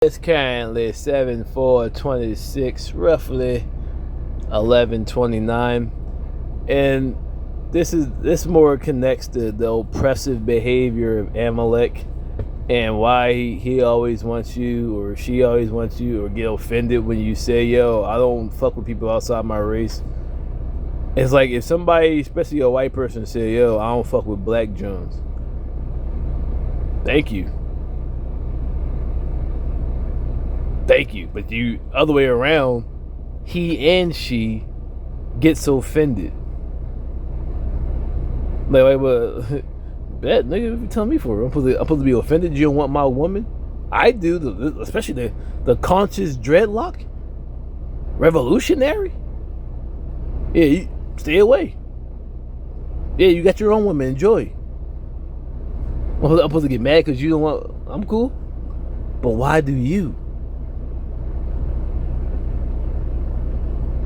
It's currently 7/4/26, roughly 11:29, and this more connects to the oppressive behavior of Amalek and why he always wants you or she always wants you or get offended when you say, "Yo, I don't fuck with people outside my race." It's like if somebody, especially a white person, say, "Yo, I don't fuck with Black Jones." Thank you. Thank you. But you, other way around, he and she gets offended. Like, well, that nigga, what you telling me for? I'm supposed to be offended you don't want my woman? I do, especially the conscious dreadlock? Revolutionary? Yeah, you stay away. Yeah, you got your own woman, enjoy. I'm supposed to get mad because you don't want, I'm cool. But why do you?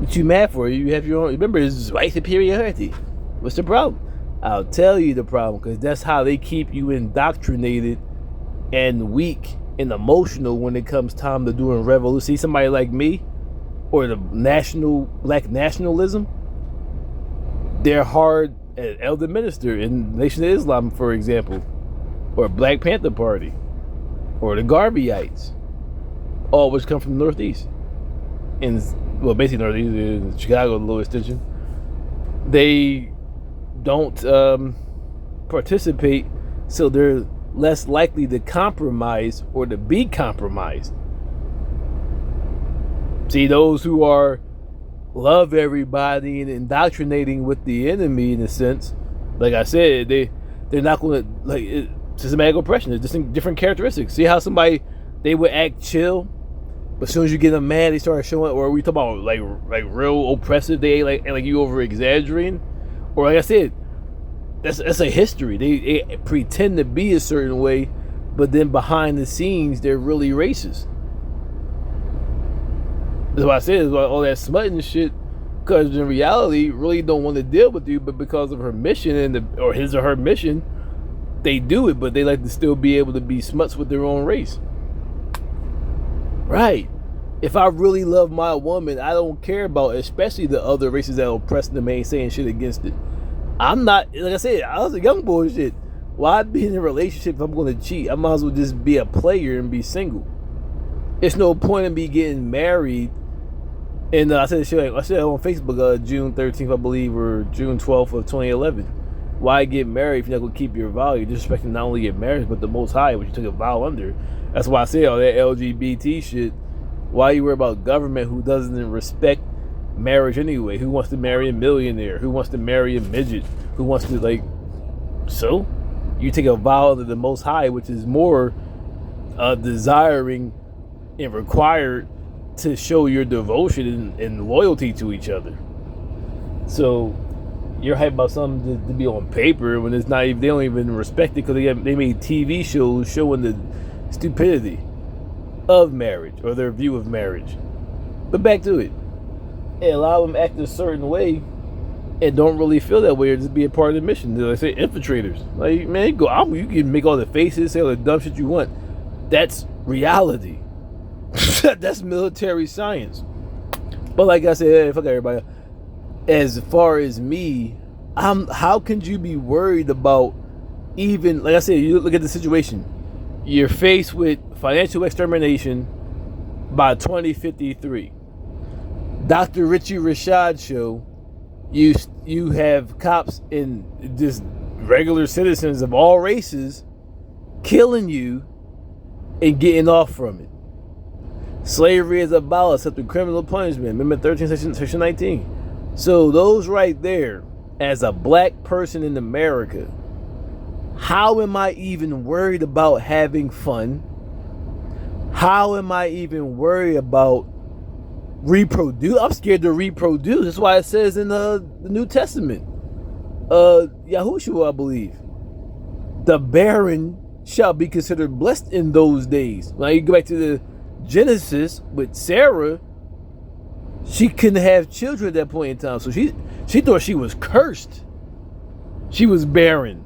What you mad for? You have your own. Remember, it's white superiority. What's the problem? I'll tell you the problem, because that's how they keep you indoctrinated and weak and emotional when it comes time to doing revolution. See somebody like me, or the black nationalism. They're hard at elder minister in Nation of Islam, for example, or Black Panther Party, or the Garveyites, all which come from the Northeast. And well, basically Northeast, Chicago, the lowest extension. They don't participate, so they're less likely to compromise or to be compromised. See, those who are love everybody and indoctrinating with the enemy, in a sense, like I said, they're not going to, like, it's systematic oppression. It's just different characteristics. See how somebody, they would act chill, but as soon as you get them mad, they start showing. Or we talk about like real oppressive. They like you over exaggerating. Or like I said, that's a history. They pretend to be a certain way, but then behind the scenes, they're really racist. That's why I said all that smutting shit. Because in reality, really don't want to deal with you, but because of her mission or his or her mission, they do it. But they like to still be able to be smuts with their own race. Right. If I really love my woman, I don't care about, especially the other races that oppress them, ain't saying shit against it. I'm not, like I said, I was a young boy shit. Why be in a relationship if I'm going to cheat? I might as well just be a player and be single. It's no point in me getting married. And I said shit, I said on Facebook, June 13th, I believe, or June 12th of 2011. Why get married if you're not going to keep your vow? You're disrespecting not only your marriage, but the Most High, which you took a vow under. That's why I say all that LGBT shit. Why you worry about government who doesn't respect marriage anyway? Who wants to marry a millionaire? Who wants to marry a midget? Who wants to, like, so? You take a vow under the Most High, which is more desiring and required to show your devotion and loyalty to each other. So you're hyped about something to be on paper when it's not even, they don't even respect it because they made TV shows showing the stupidity of marriage or their view of marriage. But back to it. A lot of them act a certain way and don't really feel that way or just be a part of the mission. They say infiltrators. Like, man, you can make all the faces, say all the dumb shit you want. That's reality. That's military science. But like I said, hey, fuck everybody. As far as me, how can you be worried about, even, like I said, you look at the situation. You're faced with financial extermination by 2053. Dr. Richie Rashad show, you have cops and just regular citizens of all races killing you and getting off from it. Slavery is abolished after criminal punishment. Amendment 13, section 19. So those right there, as a black person in America, how am I even worried about having fun? How am I even worried about reproduce? I'm scared to reproduce. That's why it says in the New Testament, Yahushua, I believe, the barren shall be considered blessed in those days. Now you go back to the Genesis with Sarah, she couldn't have children at that point in time, so she thought she was cursed. She was barren,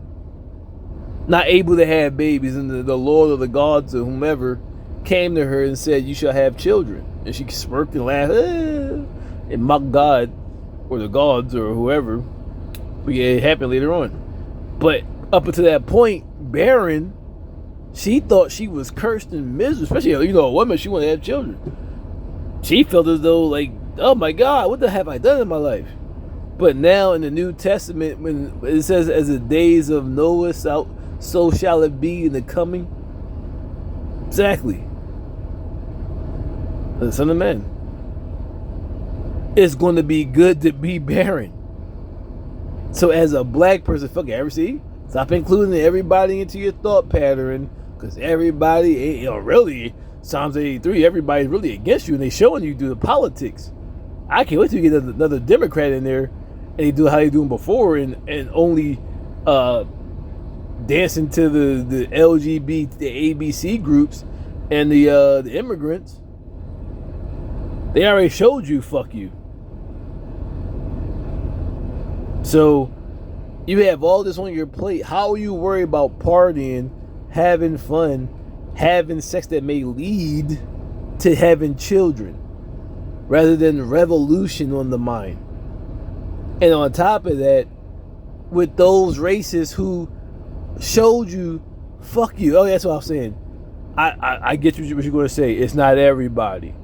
not able to have babies, and the Lord or the gods or whomever came to her and said, "You shall have children," and she smirked and laughed, and mocked God or the gods or whoever. But yeah, it happened later on. But up until that point, barren, she thought she was cursed and miserable. Especially, a woman, she wanted to have children. She felt as though, like, oh my God, what the have I done in my life? But now in the New Testament, when it says, as the days of Noah, so shall it be in the coming. Exactly. The Son of Man. It's going to be good to be barren. So as a black person, fuck it, see? Stop including everybody into your thought pattern, because everybody, really, Psalms 83, everybody's really against you, and they showing you do the politics. I can't wait till you get another Democrat in there, and they do how they doing before, and only dancing to the LGBT, the ABC groups, and the immigrants. They already showed you, fuck you. So you have all this on your plate. How are you worried about partying, having fun, having sex that may lead to having children, rather than revolution on the mind? And on top of that, with those racists who showed you, fuck you. Oh, that's what I'm saying. I get what you're going to say. It's not everybody.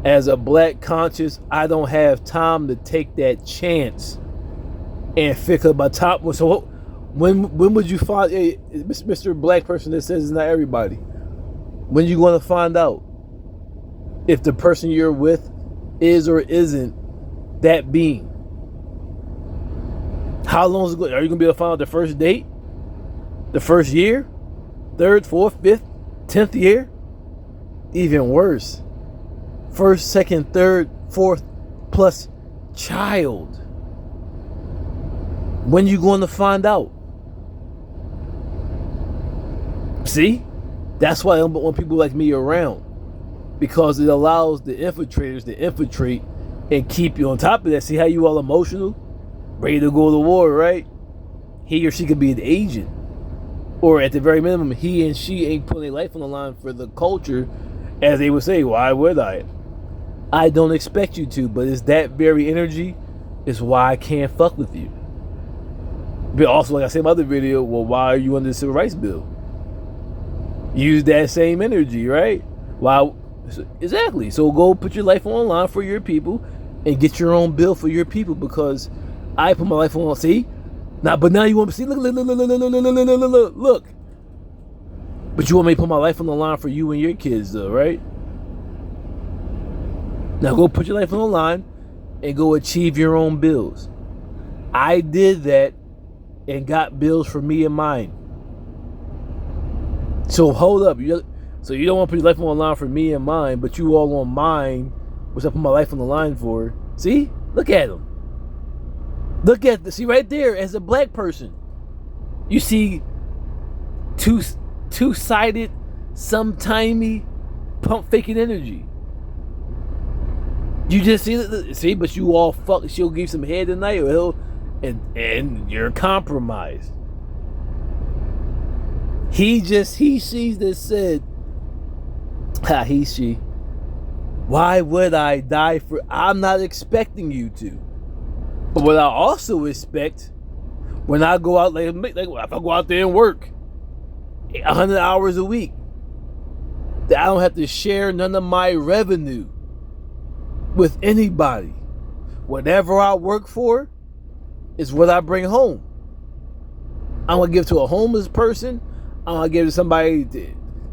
As a black conscious, I don't have time to take that chance and figure my top. So when would you find, hey, Mr. Black person that says it's not everybody? When you going to find out if the person you're with is or isn't that being? How long is it going? Are you going to be able to find out the first date? The first year? Third, fourth, fifth, 10th year? Even worse. First, second, third, fourth, plus child. When you going to find out? See? That's why I don't want people like me around. Because it allows the infiltrators to infiltrate and keep you on top of that. See how you all emotional? Ready to go to war, right? He or she could be an agent. Or at the very minimum, he and she ain't putting their life on the line for the culture. As they would say, why would I? I don't expect you to, but it's that very energy is why I can't fuck with you. But also, like I said in my other video, well, why are you under the Civil Rights Bill? Use that same energy, right? Why? Exactly. So go put your life on the line for your people and get your own bill for your people, because I put my life on. See? But now you want to see? Look. But you want me to put my life on the line for you and your kids, though, right? Now go put your life on the line and go achieve your own bills. I did that and got bills for me and mine. So hold up. So you don't want to put your life on the line for me and mine, but you all on mine, which I put my life on the line for. See? Look at them. See right there, as a black person, you see two-sided, sometimey pump faking energy. You just see, but you all fuck. She'll give some head tonight, or he'll, and you're compromised. He sees that said, she. Why would I die for? I'm not expecting you to. But what I also expect, when I go out, like if I go out there and work 100 hours a week, that I don't have to share none of my revenue with anybody. Whatever I work for is what I bring home. I'm gonna give to a homeless person. I'm gonna give to somebody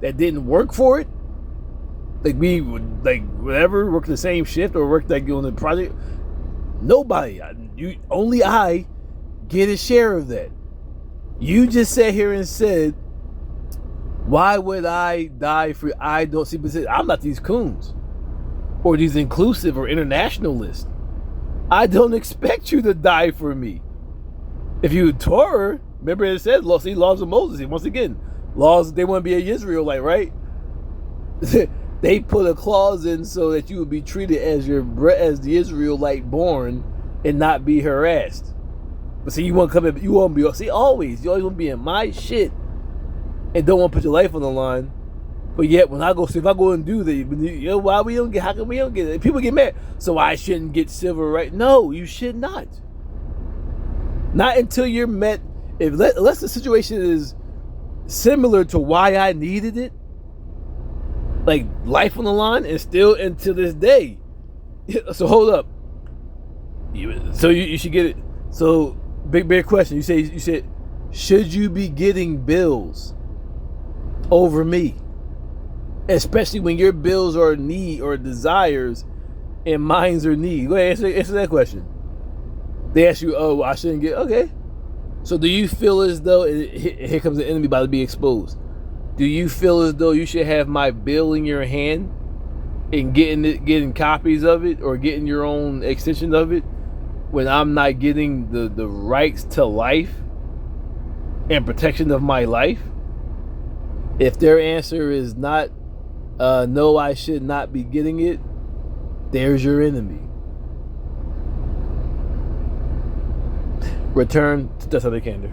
that didn't work for it. Like we would, like whatever, work the same shift or work like on the project. Nobody, only I get a share of that. You just sat here and said, why would I die for? I don't see. I'm not these coons or these inclusive or internationalists. I don't expect you to die for me. If you Torah, remember it says, see, laws of Moses. Once again, laws, they want to be an Israelite, right? They put a clause in so that you would be treated as the Israelite born and not be harassed. But see, you want to come in, you always want to be in my shit and don't want to put your life on the line. But yet, when I go, so if I go and do the, why we don't get? How come we don't get it? People get mad. So I shouldn't get civil right? No, you should not. Not until you're met. Unless the situation is similar to why I needed it, like life on the line, and still until this day. So hold up. So you should get it. So big question. You said, should you be getting bills over me? Especially when your bills are need or desires and mine's are need. Go ahead, answer that question. They ask you, oh, I shouldn't get, okay. So do you feel as though, here comes the enemy about to be exposed. Do you feel as though you should have my bill in your hand and getting copies of it or getting your own extension of it when I'm not getting the rights to life and protection of my life? If their answer is not, no, I should not be getting it, there's your enemy. Return to Sunday Candor.